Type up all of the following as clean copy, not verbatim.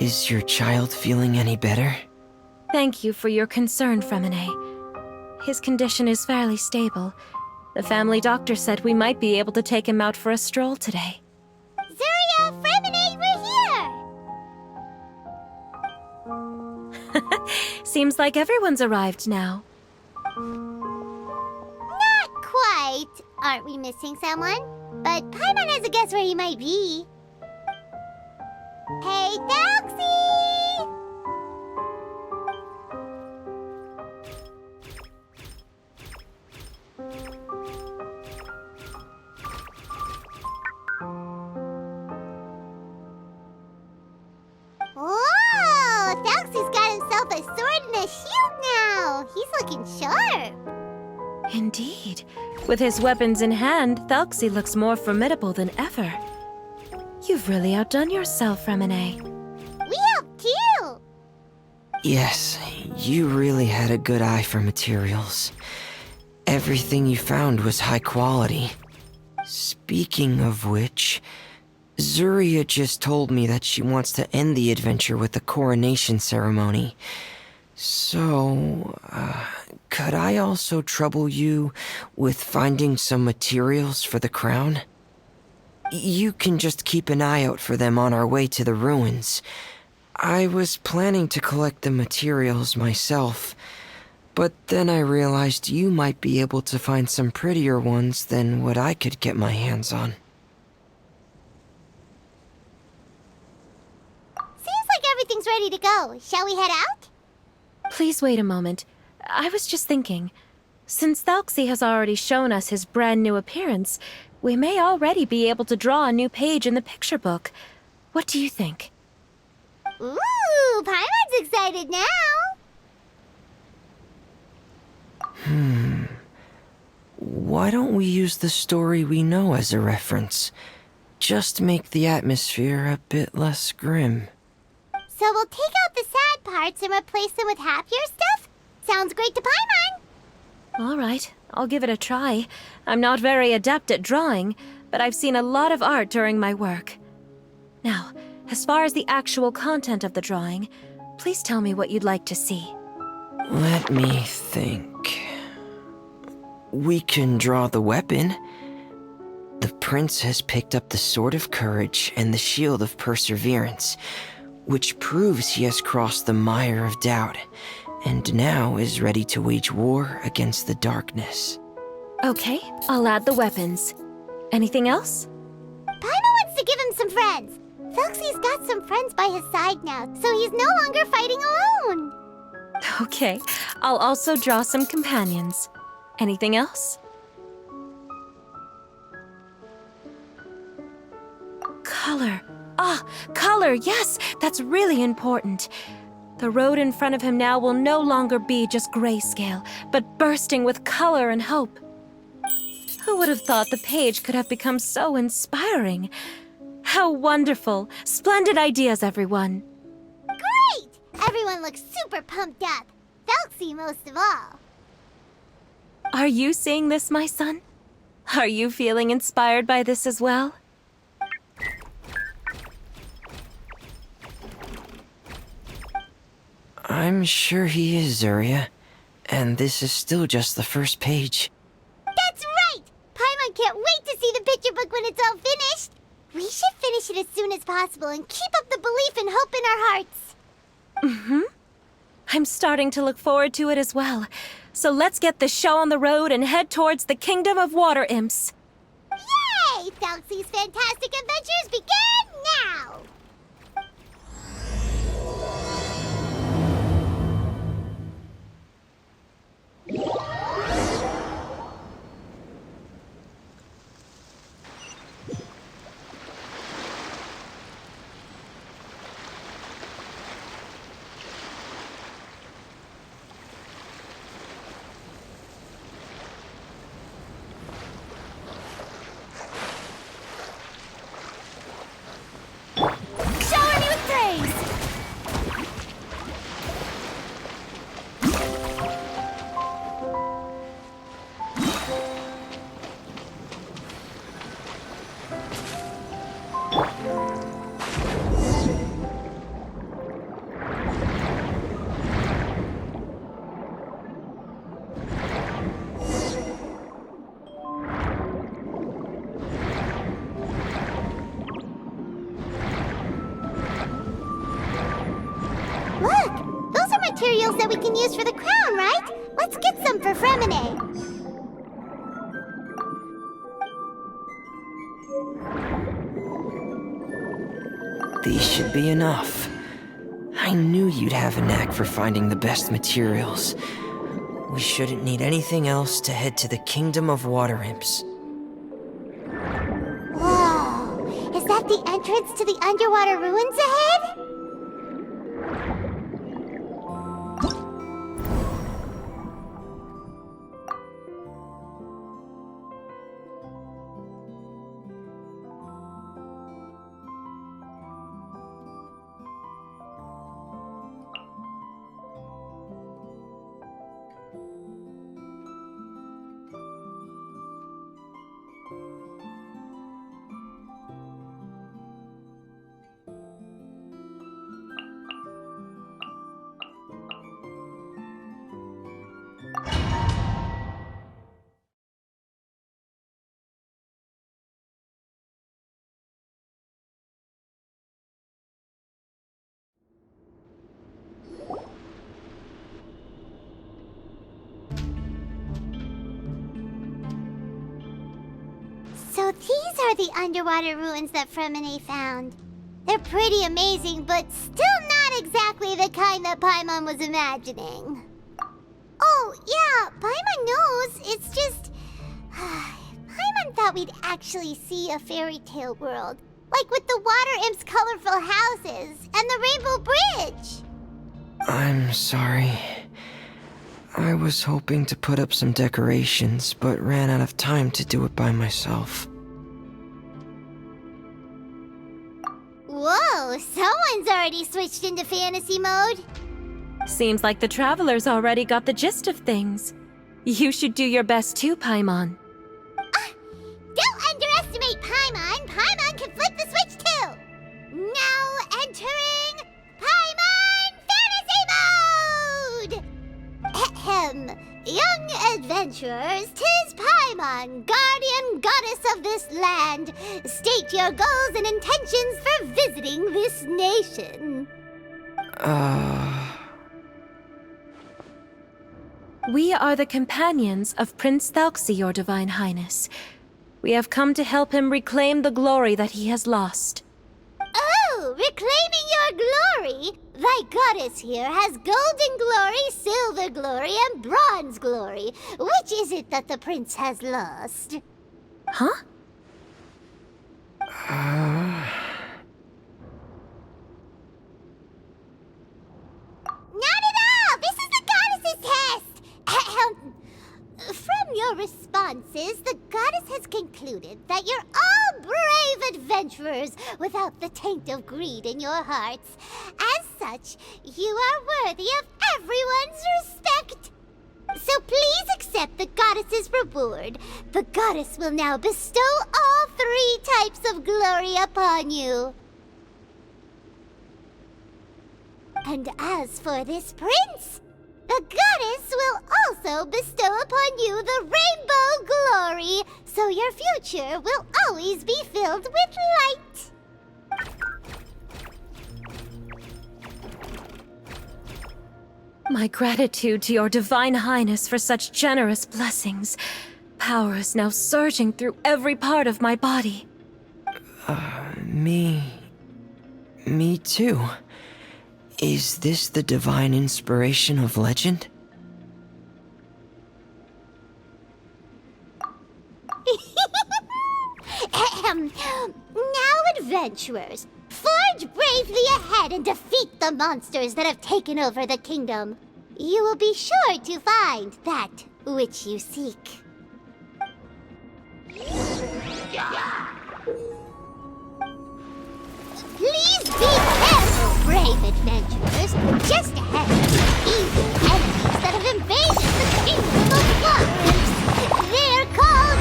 Is your child feeling any better? Thank you for your concern, Fremine. His condition is fairly stable. The family doctor said we might be able to take him out for a stroll today. Zuria, Fremine, we're here! Seems like everyone's arrived now. Not quite. Aren't we missing someone? But Paimon has a guess where he might be. Hey, Thelxie! Whoa! Thelxie's got himself a sword and a shield now! He's looking sharp! Indeed. With his weapons in hand, Thelxie looks more formidable than ever. You've really outdone yourself, Fremine. We helped too! Yes, you really had a good eye for materials. Everything you found was high quality. Speaking of which, Zuria just told me that she wants to end the adventure with the coronation ceremony. So, could I also trouble you with finding some materials for the crown? You can just keep an eye out for them on our way to the ruins. I was planning to collect the materials myself, but then I realized you might be able to find some prettier ones than what I could get my hands on. Seems like everything's ready to go. Shall we head out? Please wait a moment. I was just thinking. Since Thelxie has already shown us his brand new appearance, we may already be able to draw a new page in the picture book. What do you think? Ooh, Paimon's excited now! Why don't we use the story we know as a reference? Just make the atmosphere a bit less grim. So we'll take out the sad parts and replace them with happier stuff? Sounds great to Paimon! All right, I'll give it a try. I'm not very adept at drawing, but I've seen a lot of art during my work. Now, as far as the actual content of the drawing, please tell me what you'd like to see. Let me think. We can draw the weapon. The prince has picked up the Sword of Courage and the Shield of Perseverance, which proves he has crossed the mire of doubt, and now is ready to wage war against the darkness. Okay, I'll add the weapons. Anything else? Paimon wants to give him some friends. Thelxie's got some friends by his side now, so he's no longer fighting alone. Okay, I'll also draw some companions. Anything else? Color. Color, yes, that's really important. The road in front of him now will no longer be just grayscale, but bursting with color and hope. Who would have thought the page could have become so inspiring? How wonderful! Splendid ideas, everyone! Great! Everyone looks super pumped up. Thelxie most of all. Are you seeing this, my son? Are you feeling inspired by this as well? I'm sure he is, Zuria. And this is still just the first page. That's right! Paimon can't wait to see the picture book when it's all finished. We should finish it as soon as possible and keep up the belief and hope in our hearts. Mm-hmm. I'm starting to look forward to it as well. So let's get the show on the road and head towards the Kingdom of Water Imps. Yay! Thelxie's fantastic adventures begin now! materials that we can use for the crown, right? Let's get some for Fremine. These should be enough. I knew you'd have a knack for finding the best materials. We shouldn't need anything else to head to the Kingdom of Water Imps. Whoa! Is that the entrance to the underwater ruins ahead? So these are the underwater ruins that Fremine found. They're pretty amazing, but still not exactly the kind that Paimon was imagining. Oh, yeah, Paimon knows. It's just... Paimon thought we'd actually see a fairy tale world. Like with the Water Imp's colorful houses and the Rainbow Bridge. I'm sorry. I was hoping to put up some decorations, but ran out of time to do it by myself. Whoa, someone's already switched into fantasy mode. Seems like the travelers already got the gist of things. You should do your best too, Paimon. Don't underestimate Paimon. Paimon can flip the switch too. Now entering Paimon Fantasy Mode! Ahem. Young adventurers, 'tis Paimon, guardian goddess of this land. State your goals and intentions for visiting this nation. We are the companions of Prince Thelxie, your Divine Highness. We have come to help him reclaim the glory that he has lost. Oh, reclaiming your glory? Thy goddess here has golden glory, silver glory, and bronze glory. Which is it that the prince has lost? Huh? Not at all! This is the goddess's test! Ahem. From your responses, the goddess has concluded that you're all brave adventurers without the taint of greed in your hearts. As such, you are worthy of everyone's respect. So please accept the goddess's reward. The goddess will now bestow all 3 types of glory upon you. And as for this prince, the goddess will also bestow upon you the rainbow glory, so your future will always be filled with light. My gratitude to your Divine Highness for such generous blessings. Power is now surging through every part of my body. Me too. Is this the divine inspiration of legend? Ahem. Now, adventurers, forge bravely ahead and defeat the monsters that have taken over the kingdom. You will be sure to find that which you seek. Please be careful, brave adventurers. Just ahead are evil enemies that have invaded the kingdom of Water Imps. They're called...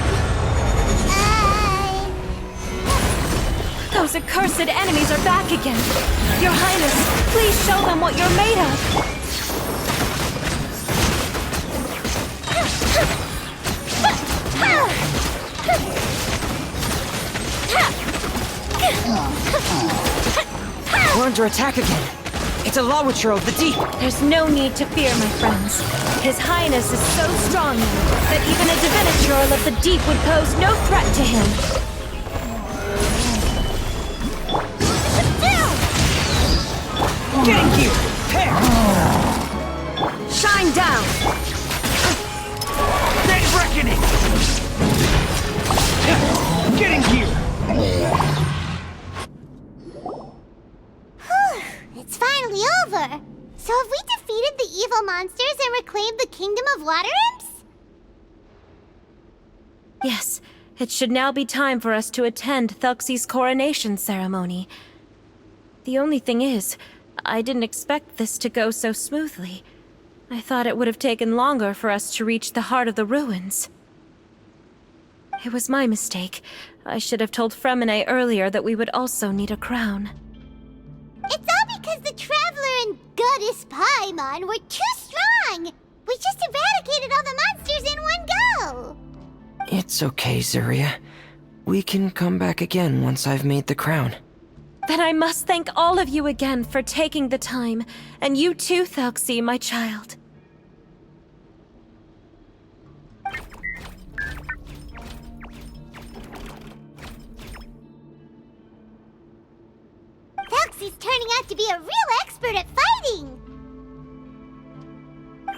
Those accursed enemies are back again. Your Highness, please show them what you're made of. We're under attack again. It's a Lawitcher of the deep! There's no need to fear, my friends. His Highness is so strong now that even a Diviniture of the deep would pose no threat to him. Getting gear! Pair! Shine down! Dead reckoning! Getting gear! It's finally over! So have we defeated the evil monsters and reclaimed the Kingdom of Water Imps? Yes, it should now be time for us to attend Thelxie's coronation ceremony. The only thing is, I didn't expect this to go so smoothly. I thought it would have taken longer for us to reach the heart of the ruins. It was my mistake. I should have told Fremine earlier that we would also need a crown. It's all because the Traveler and Goddess Paimon were too strong! We just eradicated all the monsters in one go! It's okay, Zuria. We can come back again once I've made the crown. Then I must thank all of you again for taking the time, and you too, Thelxie, my child. Thelxie's turning out to be a real expert at fighting!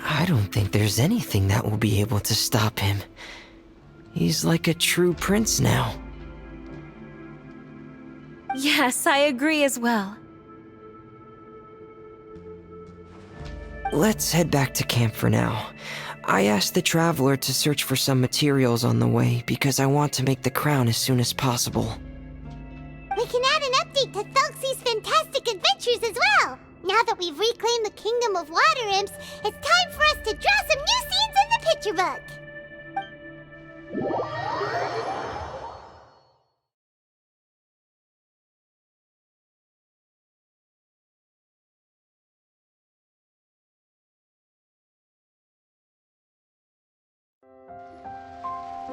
I don't think there's anything that will be able to stop him. He's like a true prince now. Yes, I agree as well. Let's head back to camp for now. I asked the Traveler to search for some materials on the way because I want to make the crown as soon as possible. We can add an update to Thelxie's fantastic adventures as well! Now that we've reclaimed the Kingdom of Water Imps, it's time for us to draw some new scenes in the picture book!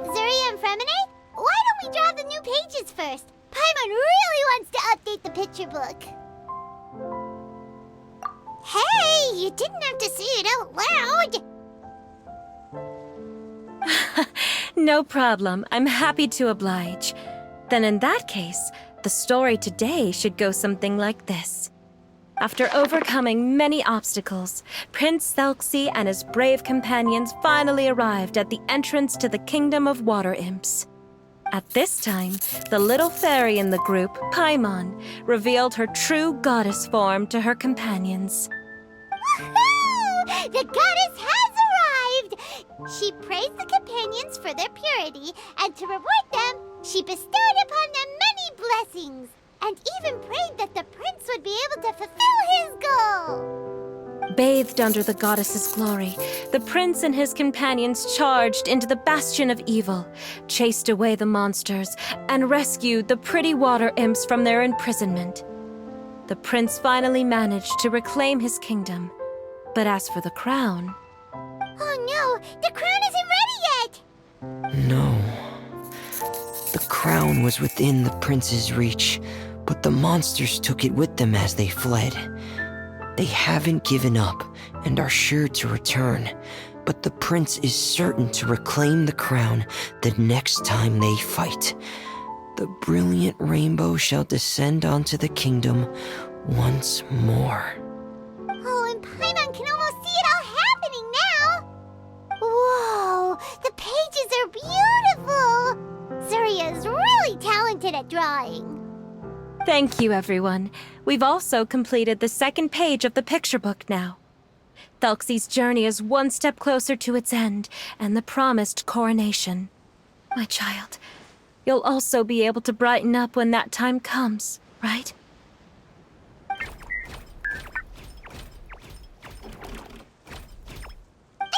Zuria and Fremine, why don't we draw the new pages first? Paimon really wants to update the picture book. Hey, you didn't have to say it out loud. No problem. I'm happy to oblige. Then in that case, the story today should go something like this. After overcoming many obstacles, Prince Thelxie and his brave companions finally arrived at the entrance to the Kingdom of Water Imps. At this time, the little fairy in the group, Paimon, revealed her true goddess form to her companions. Woohoo! The goddess has arrived! She praised the companions for their purity, and to reward them, she bestowed upon them many blessings, and even prayed that the prince would be able to fulfill his goal. Bathed under the goddess's glory, the prince and his companions charged into the bastion of evil, chased away the monsters, and rescued the pretty water imps from their imprisonment. The prince finally managed to reclaim his kingdom. But as for the crown... Oh no, the crown isn't ready yet! No. The crown was within the prince's reach, but the monsters took it with them as they fled. They haven't given up and are sure to return, but the prince is certain to reclaim the crown the next time they fight. The brilliant rainbow shall descend onto the kingdom once more. Oh, and Paimon can almost see it all happening now! Whoa, the pages are beautiful! Zuria is really talented at drawing. Thank you, everyone. We've also completed the second page of the picture book now. Thelxie's journey is one step closer to its end, and the promised coronation. My child, you'll also be able to brighten up when that time comes, right? I'm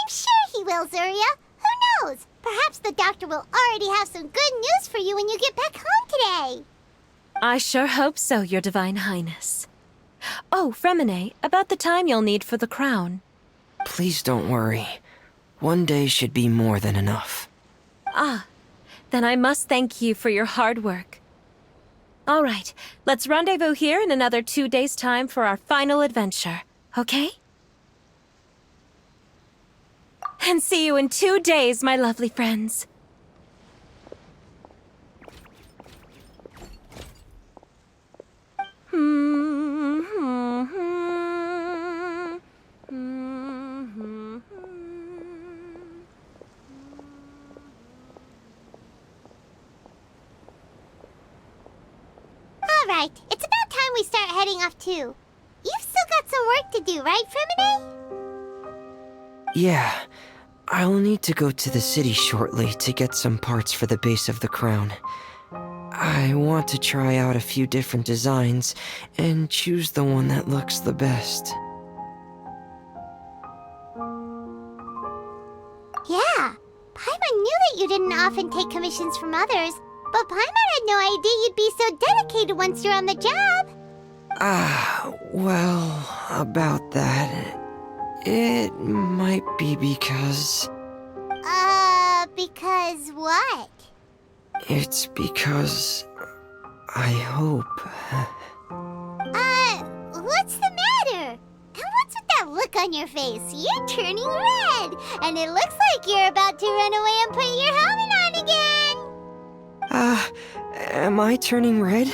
sure he will, Zuria. Who knows? Perhaps the doctor will already have some good news for you when you get back home today. I sure hope so, Your Divine Highness. Oh, Fremine, about the time you'll need for the crown. Please don't worry. One day should be more than enough. Ah, then I must thank you for your hard work. All right, let's rendezvous here in another 2 days' time for our final adventure, okay? And see you in 2 days, my lovely friends. Alright, it's about time we start heading off too. You've still got some work to do, right, Fremine? Yeah, I'll need to go to the city shortly to get some parts for the base of the crown. I want to try out a few different designs and choose the one that looks the best. Yeah, Paimon knew that you didn't often take commissions from others, but Paimon had no idea you'd be so dedicated once you're on the job. Well, about that, it might be because... Because what? It's because... I hope... What's the matter? And what's with that look on your face? You're turning red, and it looks like you're about to run away and put your helmet on again. Am I turning red?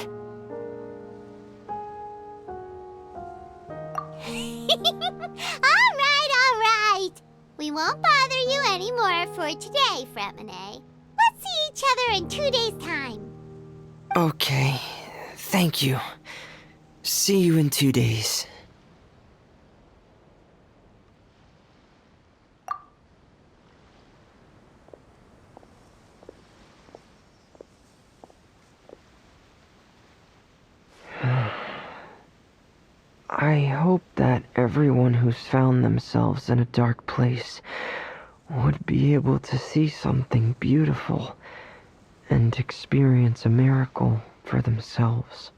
Alright. We won't bother you anymore for today, Fremine. Let's see each other in 2 days' time. Okay, thank you. See you in 2 days. I hope that everyone who's found themselves in a dark place would be able to see something beautiful and experience a miracle for themselves.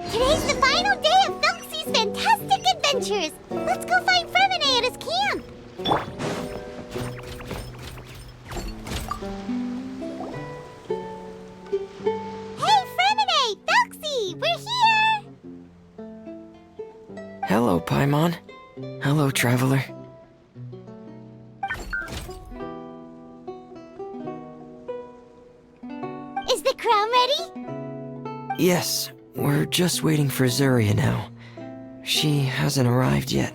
Today's the final day of Thelxie's fantastic adventures. Let's go find Fremine at his camp. Hey, Fremine! Thelxie! We're here! Hello, Paimon. Hello, traveler. Is the crown ready? Yes, we're just waiting for Zuria now. She hasn't arrived yet.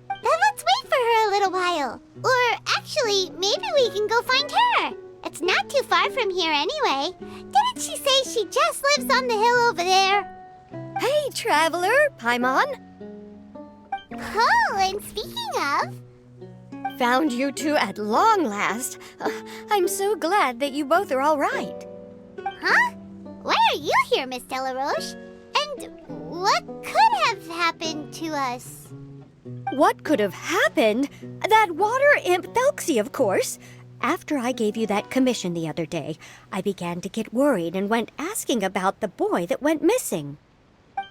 Then let's wait for her a little while. Or actually, maybe we can go find her. It's not too far from here anyway. Didn't she say she just lives on the hill over there? Hey, traveler, Paimon. Oh, and speaking of... Found you two at long last. I'm so glad that you both are all right. Huh? Why are you here, Miss Delaroche? And what could have happened to us? What could have happened? That water imp Thelxie, of course. After I gave you that commission the other day, I began to get worried and went asking about the boy that went missing.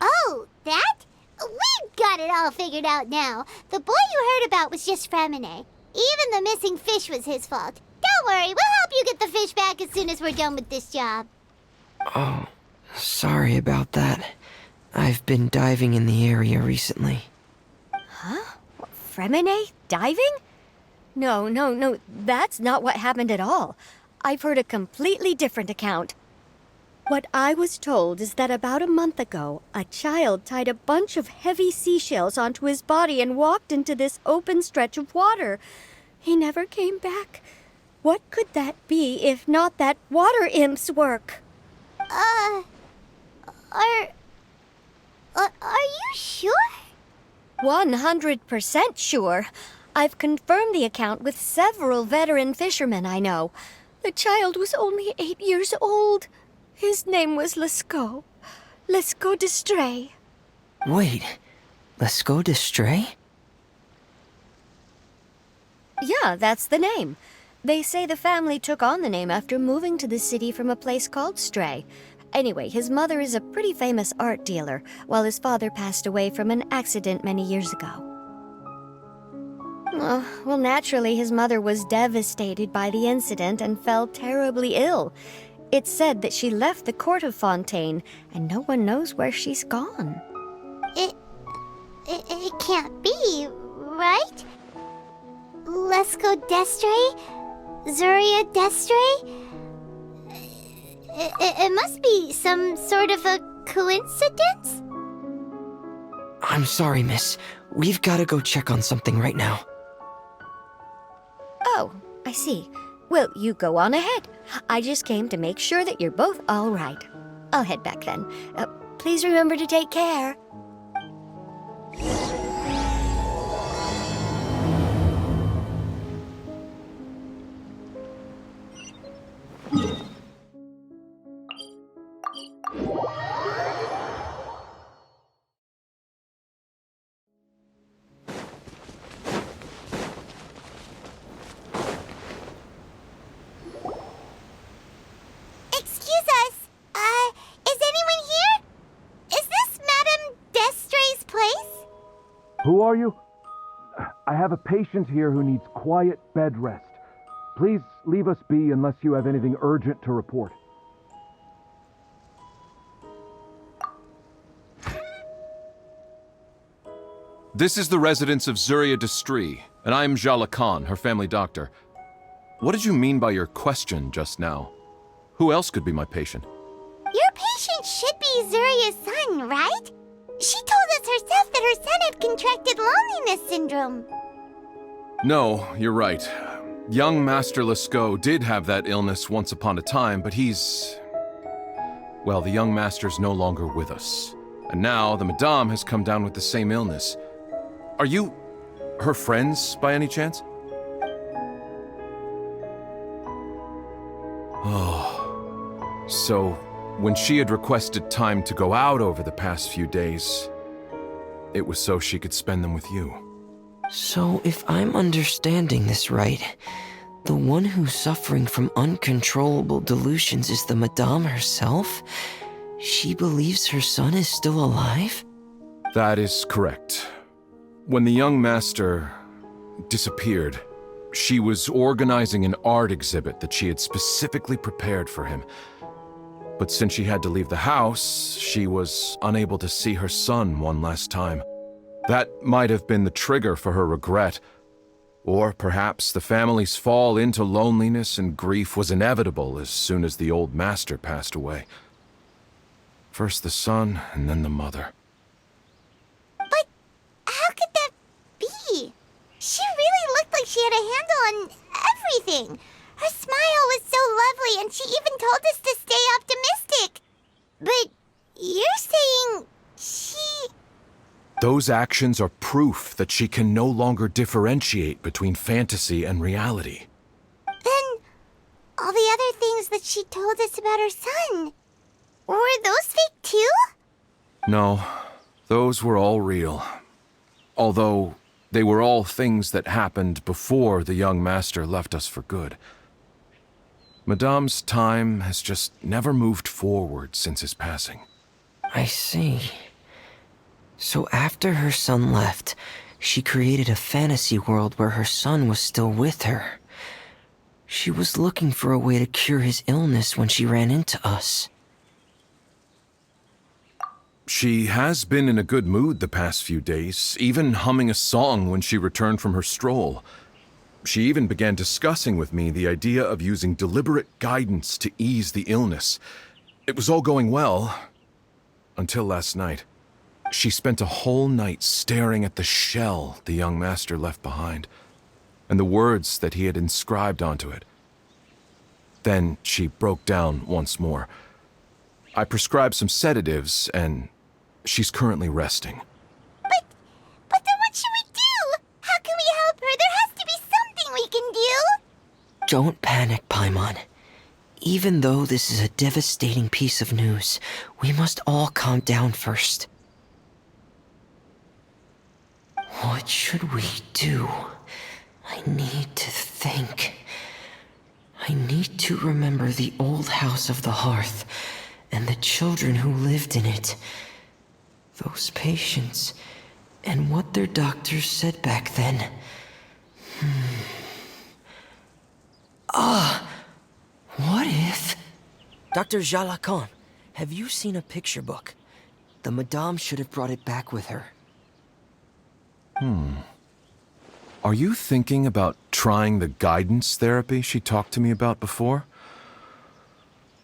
Oh, that? We've got it all figured out now. The boy you heard about was just Fremine. Even the missing fish was his fault. Don't worry, we'll help you get the fish back as soon as we're done with this job. Oh, sorry about that. I've been diving in the area recently. Huh? Fremine diving? No, that's not what happened at all. I've heard a completely different account. What I was told is that about a month ago, a child tied a bunch of heavy seashells onto his body and walked into this open stretch of water. He never came back. What could that be if not that water imp's work? Are you sure? 100% sure. I've confirmed the account with several veteran fishermen I know. The child was only 8 years old. His name was Lescaut. Lescaut d'Estray. Wait, Lescaut d'Estray? Yeah, that's the name. They say the family took on the name after moving to the city from a place called Stray. Anyway, his mother is a pretty famous art dealer, while his father passed away from an accident many years ago. Well, naturally, his mother was devastated by the incident and fell terribly ill. It's said that she left the court of Fontaine, and no one knows where she's gone. It can't be, right? Lescaut d'Estray? Zuria d'Estray? It must be some sort of a coincidence? I'm sorry, miss. We've got to go check on something right now. Oh, I see. Well, you go on ahead. I just came to make sure that you're both all right. I'll head back then. Please remember to take care. Excuse us. Is anyone here? Is this Madame d'Estray's place? Who are you? I have a patient here who needs quiet bed rest. Please leave us be unless you have anything urgent to report. This is the residence of Zuria d'Estray, and I am Jala Khan, her family doctor. What did you mean by your question just now? Who else could be my patient? Your patient should be Zuria's son, right? She told us herself that her son had contracted loneliness syndrome. No, you're right. Young Master Lescaut did have that illness once upon a time, but well, the young master's no longer with us. And now the Madame has come down with the same illness. Are you her friends by any chance? Oh, so when she had requested time to go out over the past few days, it was so she could spend them with you. So, if I'm understanding this right, the one who's suffering from uncontrollable delusions is the Madame herself? She believes her son is still alive? That is correct. When the young master disappeared, she was organizing an art exhibit that she had specifically prepared for him. But since she had to leave the house, she was unable to see her son one last time. That might have been the trigger for her regret. Or perhaps the family's fall into loneliness and grief was inevitable as soon as the old master passed away. First the son, and then the mother. But how could that be? She really looked like she had a handle on everything. Her smile was so lovely, and she even told us to stay optimistic. But you're saying she... Those actions are proof that she can no longer differentiate between fantasy and reality. Then all the other things that she told us about her son, were those fake too? No, those were all real. Although they were all things that happened before the young master left us for good. Madame's time has just never moved forward since his passing. I see. So after her son left, she created a fantasy world where her son was still with her. She was looking for a way to cure his illness when she ran into us. She has been in a good mood the past few days, even humming a song when she returned from her stroll. She even began discussing with me the idea of using deliberate guidance to ease the illness. It was all going well, until last night. She spent a whole night staring at the shell the young master left behind, and the words that he had inscribed onto it. Then she broke down once more. I prescribed some sedatives, and she's currently resting. But then what should we do? How can we help her? There has to be something we can do! Don't panic, Paimon. Even though this is a devastating piece of news, we must all calm down first. What should we do? I need to think. I need to remember the old house of the hearth and the children who lived in it. Those patients and what their doctors said back then. What if... Dr. Jalacan, have you seen a picture book? The Madame should have brought it back with her. Are you thinking about trying the guidance therapy she talked to me about before?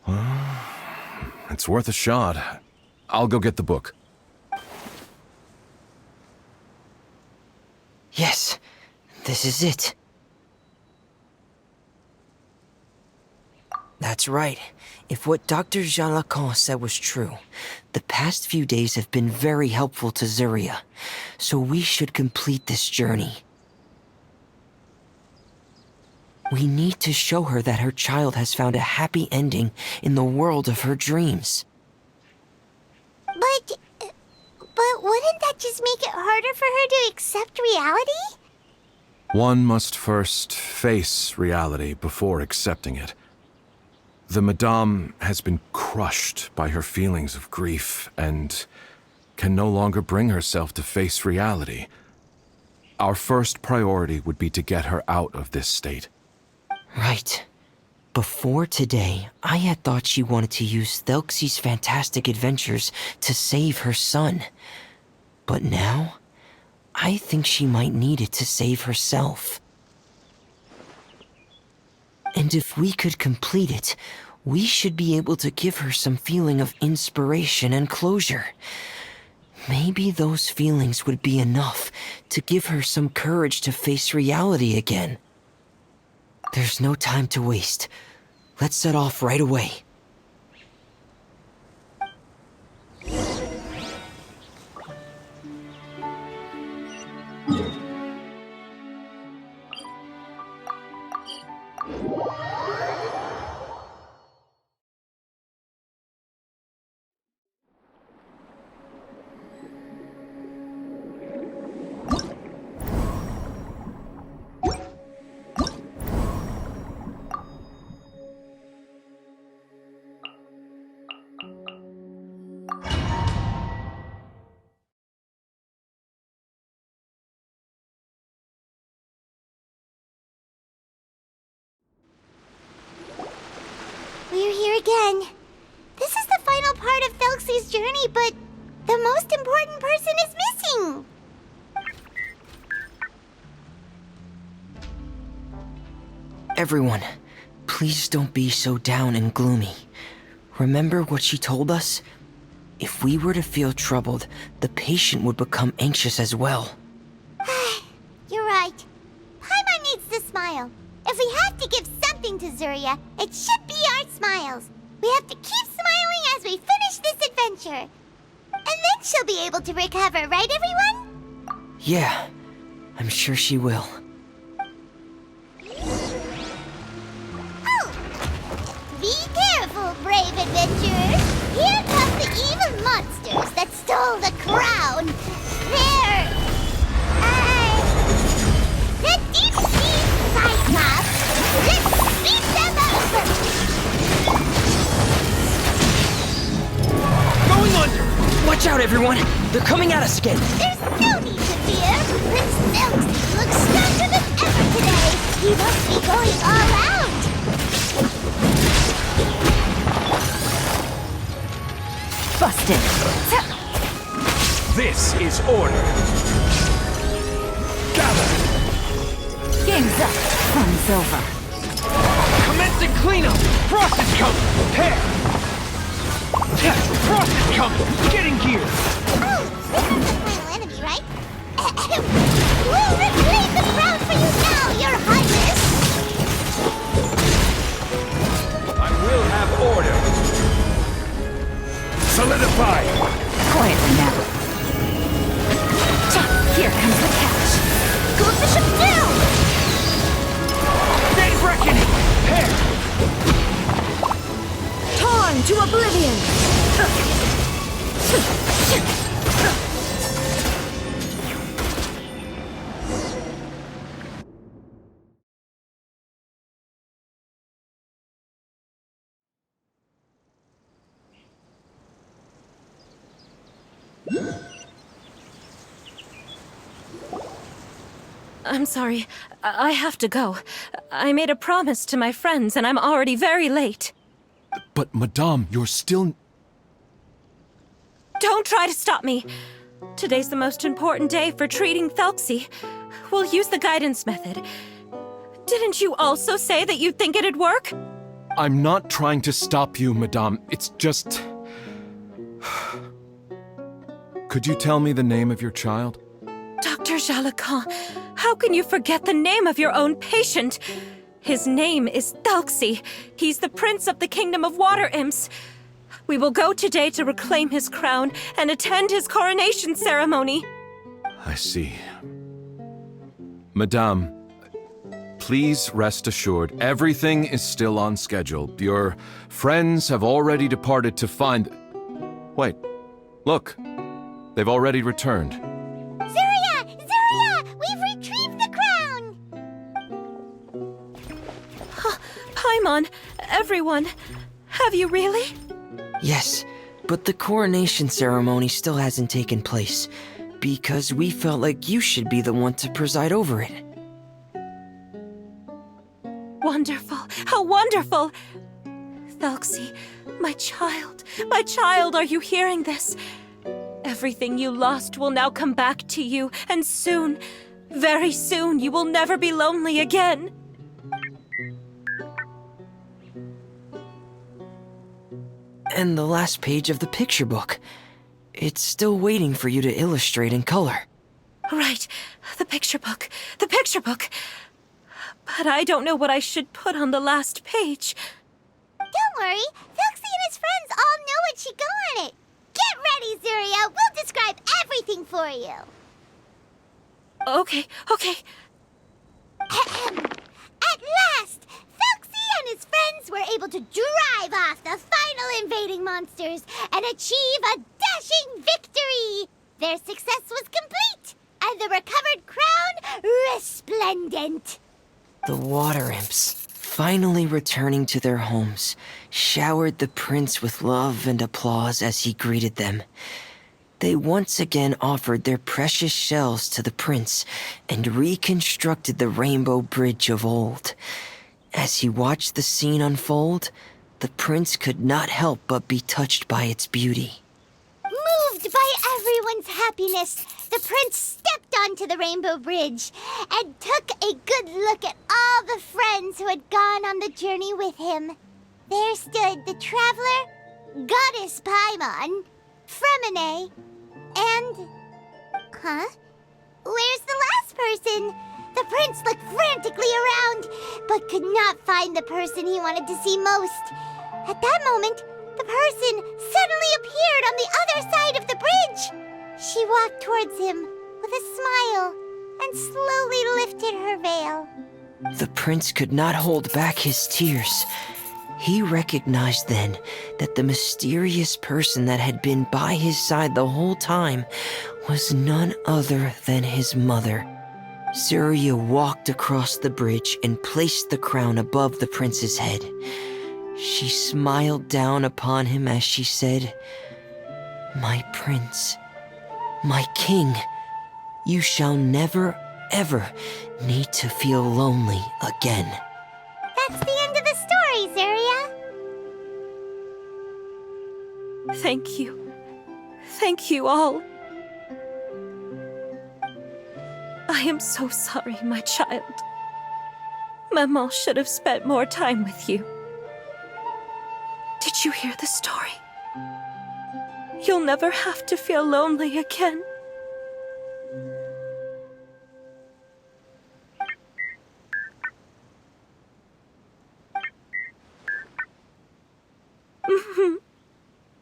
Well, it's worth a shot. I'll go get the book. Yes, this is it. That's right. If what Dr. Jalacan said was true, the past few days have been very helpful to Zuria, so we should complete this journey. We need to show her that her child has found a happy ending in the world of her dreams. But wouldn't that just make it harder for her to accept reality? One must first face reality before accepting it. The Madame has been crushed by her feelings of grief and can no longer bring herself to face reality. Our first priority would be to get her out of this state. Right. Before today, I had thought she wanted to use Thelxie's fantastic adventures to save her son. But now, I think she might need it to save herself. And if we could complete it, we should be able to give her some feeling of inspiration and closure. Maybe those feelings would be enough to give her some courage to face reality again. There's no time to waste. Let's set off right away. We're here again. This is the final part of Thelxie's journey, but the most important person is missing. Everyone, please don't be so down and gloomy. Remember what she told us? If we were to feel troubled, the patient would become anxious as well. You're right. Paimon needs to smile. If we have to give something to Zuria, it should be our smiles. We have to keep smiling as we finish this adventure. And then she'll be able to recover, right everyone? Yeah, I'm sure she will. Oh! Be careful, brave adventurers! Here come the evil monsters that stole the crown! The deep sea Cyclops! Let's beat them up! Going under! Watch out, everyone! They're coming at us again! There's no need to fear! Prince Thelxie looks stronger than ever today! He must be going all out! Busted. This is order. Gather. Game's up. Fun's over. Commencing cleanup. Frost is coming. Prepare. Frost is coming! Get in gear! Oh, this is the final enemy, right? We'll reclaim the crown for you now, Your Highness! I will have order! Solidify! Quietly now. Here comes the catch. Goes the ship down! Dead reckoning! Here! Torn to oblivion! I'm sorry. I have to go. I made a promise to my friends, and I'm already very late. But, Madame, you're still... Don't try to stop me. Today's the most important day for treating Thelxie. We'll use the guidance method. Didn't you also say that you think it'd work? I'm not trying to stop you, Madame. It's just... Could you tell me the name of your child? Dr. Jalacan, how can you forget the name of your own patient? His name is Thelxie. He's the prince of the kingdom of water imps. We will go today to reclaim his crown and attend his coronation ceremony. I see. Madame, please rest assured, everything is still on schedule. Your friends have already departed to find... Wait, look. They've already returned. Zuria! Zuria! We've retrieved the crown! Paimon, everyone, have you really? Yes, but the coronation ceremony still hasn't taken place, because we felt like you should be the one to preside over it. Wonderful! How wonderful! Thelxie, my child, are you hearing this? Everything you lost will now come back to you, and soon, very soon, you will never be lonely again. And the last page of the picture book. It's still waiting for you to illustrate in color. Right, the picture book. But I don't know what I should put on the last page. Don't worry, Thelxie and his friends all know what should go on it. Get ready, Zuria! We'll describe everything for you. Okay. At last, Thelxie and his friends were able to drive off the final invading monsters and achieve a dashing victory! Their success was complete, and the recovered crown resplendent. The water imps, finally returning to their homes, showered the prince with love and applause as he greeted them. They once again offered their precious shells to the prince and reconstructed the rainbow bridge of old. As he watched the scene unfold, the prince could not help but be touched by its beauty. Moved by everyone's happiness, the prince stepped onto the rainbow bridge and took a good look at all the friends who had gone on the journey with him. There stood the traveler, Goddess Paimon, Fremine, and... Where's the last person? The prince looked frantically around, but could not find the person he wanted to see most. At that moment, the person suddenly appeared on the other side of the bridge. She walked towards him with a smile and slowly lifted her veil. The prince could not hold back his tears. He recognized then that the mysterious person that had been by his side the whole time was none other than his mother. Zuria walked across the bridge and placed the crown above the prince's head. She smiled down upon him as she said, "My prince, my king, you shall never, ever need to feel lonely again." That's the end of the story, Zuria. Thank you. Thank you all. I am so sorry, my child. Maman should have spent more time with you. Did you hear the story? You'll never have to feel lonely again.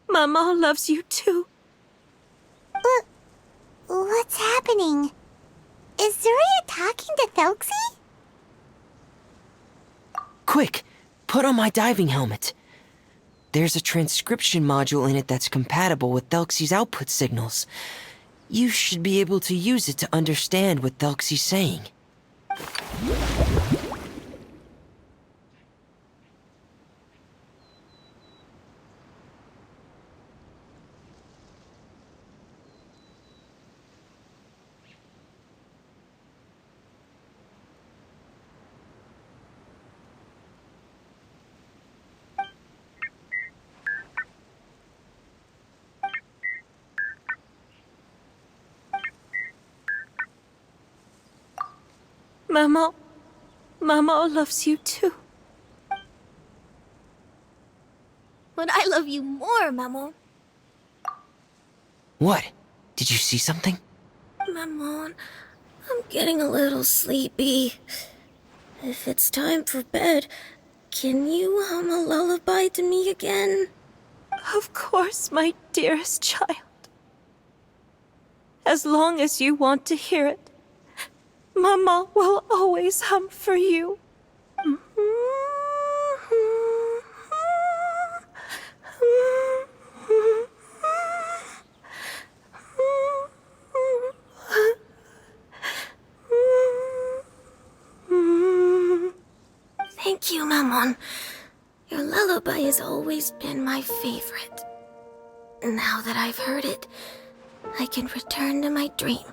Mama loves you too. What's happening? Is Zuria talking to Thelxie? Quick, put on my diving helmet. There's a transcription module in it that's compatible with Thelxie's output signals. You should be able to use it to understand what Thelxie's saying. Mama loves you too. But I love you more, Mamo. What? Did you see something? Maman, I'm getting a little sleepy. If it's time for bed, can you hum a lullaby to me again? Of course, my dearest child. As long as you want to hear it, Mama will always hum for you. Thank you, Maman. Your lullaby has always been my favorite. Now that I've heard it, I can return to my dream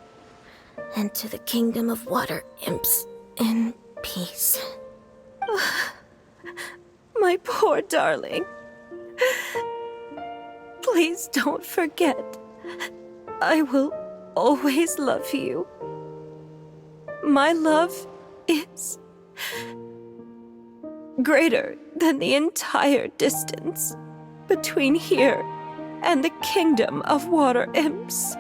and to the kingdom of water imps in peace. My poor darling. Please don't forget. I will always love you. My love is greater than the entire distance between here and the kingdom of water imps.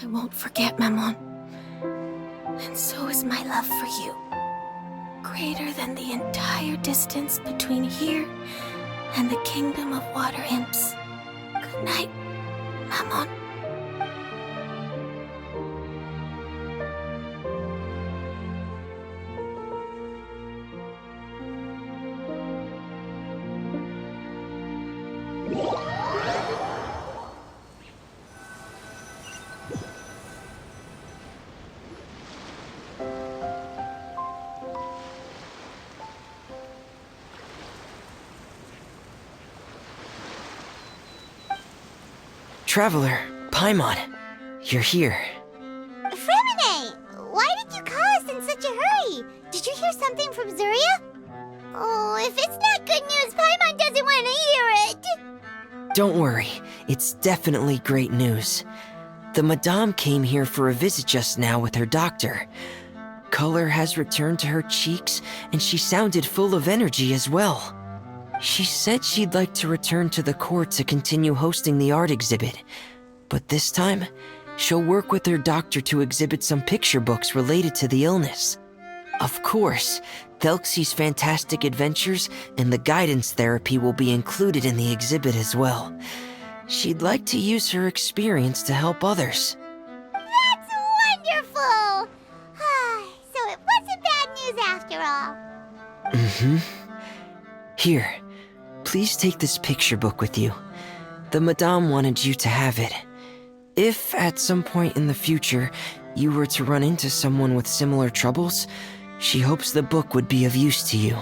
I won't forget, Maman. And so is my love for you. Greater than the entire distance between here and the kingdom of water imps. Good night, Maman. Traveler, Paimon, you're here. Fremine! Why did you call us in such a hurry? Did you hear something from Zuria? Oh, if it's not good news, Paimon doesn't want to hear it! Don't worry, it's definitely great news. The Madame came here for a visit just now with her doctor. Color has returned to her cheeks, and she sounded full of energy as well. She said she'd like to return to the court to continue hosting the art exhibit. But this time, she'll work with her doctor to exhibit some picture books related to the illness. Of course, Thelxie's fantastic adventures and the guidance therapy will be included in the exhibit as well. She'd like to use her experience to help others. That's wonderful! So it wasn't bad news after all. Mm-hmm. Here, please take this picture book with you. The Madame wanted you to have it. If at some point in the future you were to run into someone with similar troubles, she hopes the book would be of use to you.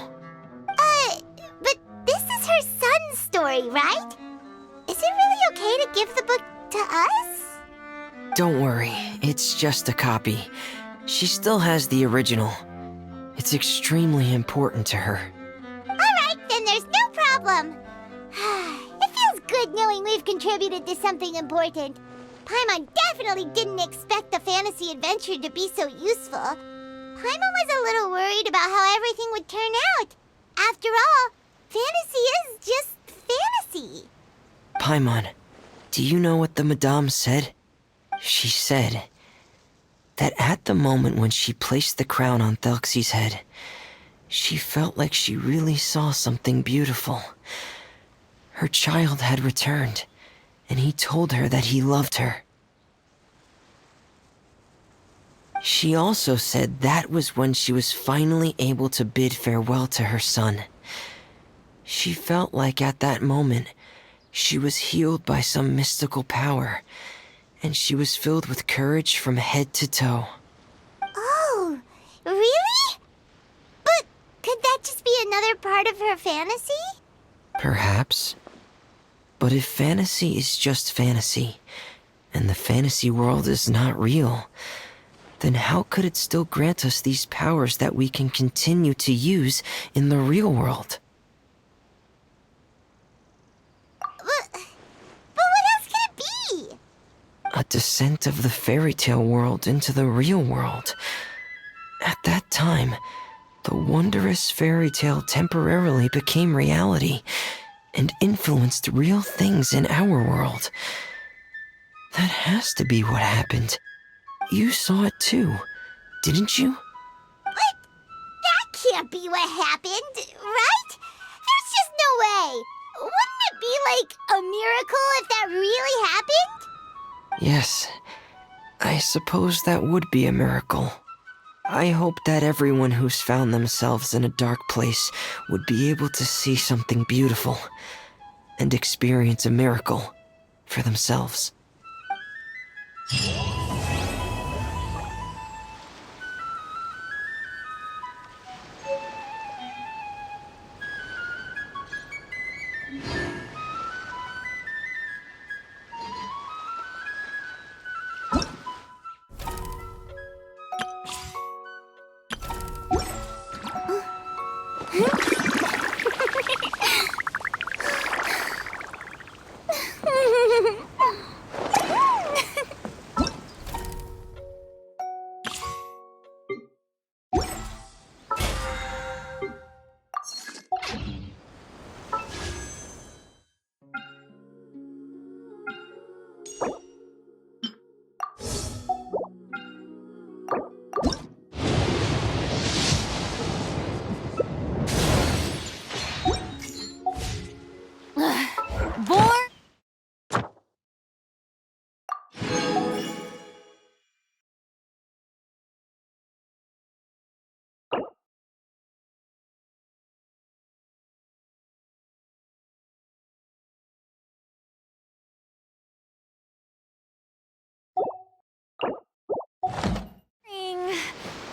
But this is her son's story, right? Is it really okay to give the book to us? Don't worry, it's just a copy. She still has the original. It's extremely important to her. Alright, then there's no problem. It feels good knowing we've contributed to something important. Paimon definitely didn't expect the fantasy adventure to be so useful. Paimon was a little worried about how everything would turn out. After all, fantasy is just fantasy. Paimon, do you know what the Madame said? She said that at the moment when she placed the crown on Thelxie's head, she felt like she really saw something beautiful. Her child had returned, and he told her that he loved her. She also said that was when she was finally able to bid farewell to her son. She felt like at that moment, she was healed by some mystical power, and she was filled with courage from head to toe. Oh, really? But could that just be another part of her fantasy? Perhaps. But if fantasy is just fantasy, and the fantasy world is not real, then how could it still grant us these powers that we can continue to use in the real world? But what else could it be? A descent of the fairy tale world into the real world. At that time, the wondrous fairy tale temporarily became reality and influenced real things in our world. That has to be what happened. You saw it too, didn't you? But that can't be what happened, right? There's just no way. Wouldn't it be like a miracle if that really happened? Yes, I suppose that would be a miracle. I hope that everyone who's found themselves in a dark place would be able to see something beautiful and experience a miracle for themselves.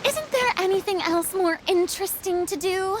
Isn't there anything else more interesting to do?